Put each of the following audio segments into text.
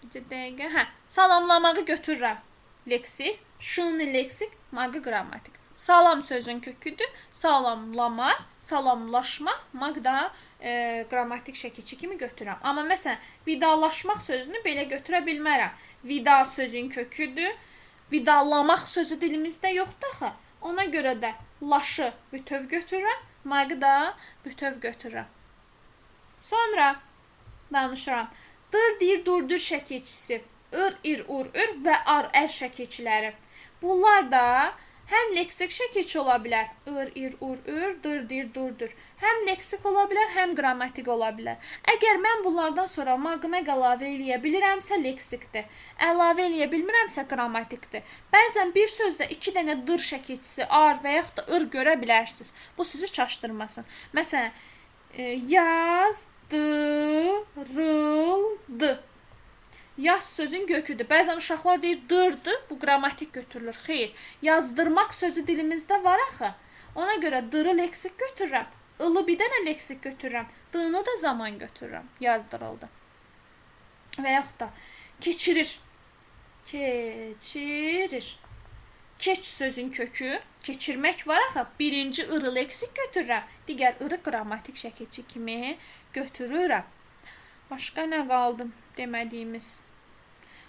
Bircə dəqiqə. Hə, salamlamağı götürürəm. Leksik, şunlu leksik, mağı qrammatik. Salam sözün köküdür. Salamlamaq, salamlaşmaq, maq da qrammatik şəkilçi kimi götürürəm. Amma məsələn, vidalaşmaq sözünü belə götürə bilmərəm. Vida sözün köküdür. Vidalamaq sözü dilimizdə yoxdur axı. Ona görə də laşı bütöv götürürəm, mağı da bütöv götürürəm. Sonra danışıram. Dır, dir, durdur şəkilçisi, ır, ir, ur, ür və ar, ər şəkilçiləri. Bunlar da həm leksik şəkilçi ola bilər. Ir, ir, ur, ür, dır, dir, durdur. Həm leksik ola bilər, həm qrammatik ola bilər. Əgər mən bunlardan sonra maqmaq əlavə eləyə bilirəmsə leksikdir. Əlavə eləyə bilmirəmsə qrammatikdir. Bəzən bir sözdə 2 dənə dır şəkilçisi, ar və yaxud da ır görə bilərsiniz. Bu sizi çaşdırmasın. Məsələn, yazdırıldı. Yaz sözün köküdür. Bəzən uşaqlar deyir dırdı, bu qrammatik götürülür. Xeyr, yazdırmaq sözü dilimizdə var axı. Ona görə dırı leksik götürürəm. Ilı bir dənə leksik götürürəm. Dını da zaman götürürəm. Yazdırıldı. Və yaxud da keçirir. Keçirir. Keç sözün kökü, keçirmək var axı. Birinci ırı leksik götürürəm. Digər ırı qrammatik şəkilçi kimi götürürəm. Başqa nə qaldı demədiyimiz?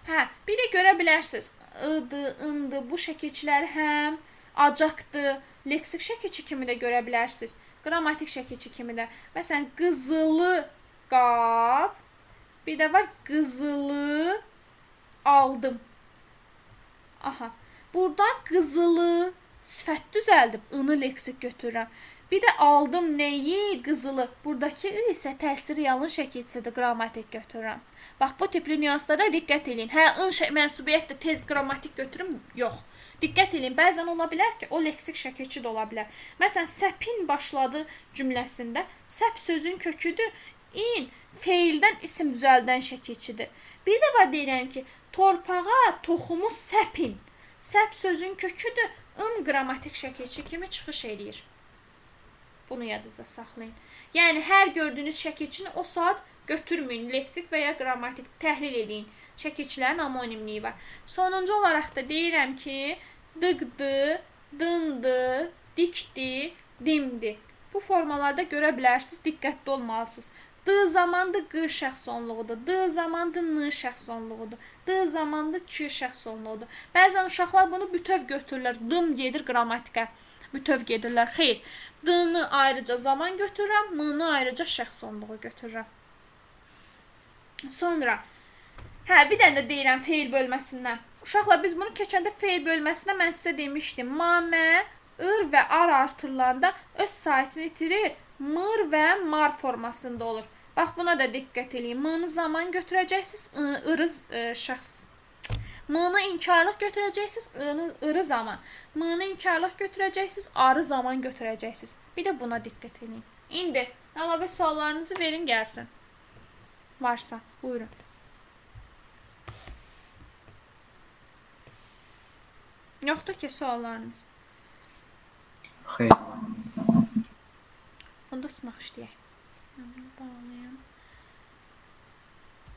Hə, bir də görə bilərsiniz. Idı, ındı bu şəkilçiləri həm acaqdı, leksik şəkilçi kimi də görə bilərsiniz. Qrammatik şəkilçi kimi də. Məsələn, qızılı qab, bir də var qızılı aldım. Aha. Burada qızılı sifət düzəldib, ını leksik götürürəm. Bir də aldım nəyi? Qızılı. Buradakı isə təsiri yalın şəkilçisidir, qrammatik götürürəm. Bax, bu tipli nüanslara diqqət edin. Hə, ın mənsubiyyətdir, tez qrammatik götürüm? Yox. Diqqət edin, bəzən ola bilər ki, o leksik şəkilçi də ola bilər. Məsələn, səpin başladı cümləsində, səp sözün köküdür, in feildən isim düzəldən şəkilçidir. Bir də var deyirəm ki, torpağa toxumu səpin. Səp sözün köküdür, ın qrammatik şəkilçi kimi çıxış eləyir. Bunu yadınızda saxlayın. Yəni, hər gördüyünüz şəkilçini o saat götürməyin. Leksik və ya qrammatik təhlil edin. Şəkilçilərin amonimliyi var. Sonuncu olaraq da deyirəm ki, dıqdı, dındı, dikdi, dimdi. Bu formalarda görə bilərsiniz, diqqətli olmalısınız. D zamandı Q şəxsonluğudur. D zamandı N şəxsonluğudur. D zamandı Q şəxsonluğudur. Bəzən uşaqlar bunu bütöv götürürlər. Dım gedir qrammatikə. Bütöv gedirlər. Xeyr. D-nı ayrıca zaman götürürəm. M-nı ayrıca şəxsonluğu götürürəm. Sonra, bir dənə də deyirəm feil bölməsindən. Uşaqlar, biz bunu keçəndə feil bölməsində mən sizə demişdim. Mamə, ır və ar artırılanda öz saytını itirir. Mır və mar formasında olur. Bax, buna da diqqət edin. M-nı zaman götürəcəksiniz, ırı şəxs. M-nı inkarlıq götürəcəksiniz, ırı zaman. M-nı inkarlıq götürəcəksiniz, arı zaman götürəcəksiniz. Bir də buna diqqət edin. İndi əlavə suallarınızı verin, gəlsin. Varsa, buyurun. Yoxdur ki, suallarınız. Xeyr. Onda sınaq işləyək.